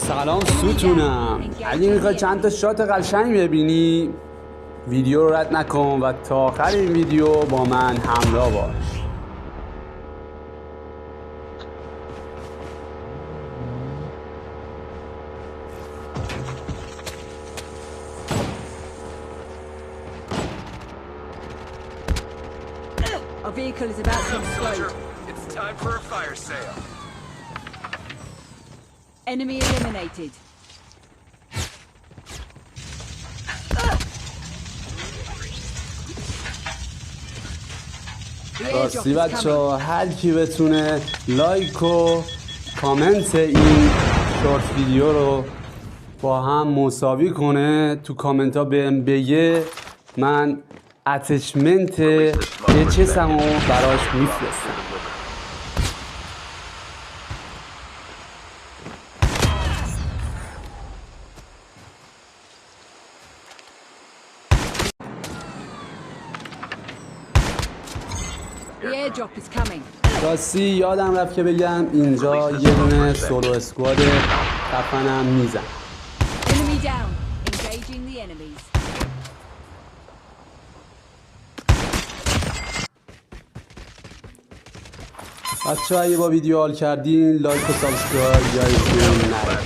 سلام ستونم. اگه میخوای چند تا شات قشنگ ببینی ویدیو رو رد نکن و تا آخر این ویدیو با من همراه باش. Our vehicle is about to explode. It's time for a fire sale. Enemy eliminated. The airdrop راستی is بچه coming. ها هر کی بتونه لایک و کامنت این شورت ویدیو رو با هم مساوی کنه تو کامنت ها بهم بگه من اتچمنت اچسم رو براش میفرستم. The airdrop is coming. راستی یادم رفت که بگم اینجا یه دونه سولو اسکواد خفنم میزن. Enemy down. Engaging the enemies. بچه ها اگه با ویدیو حال کردین لایک و سابسکرایب یادتون نره.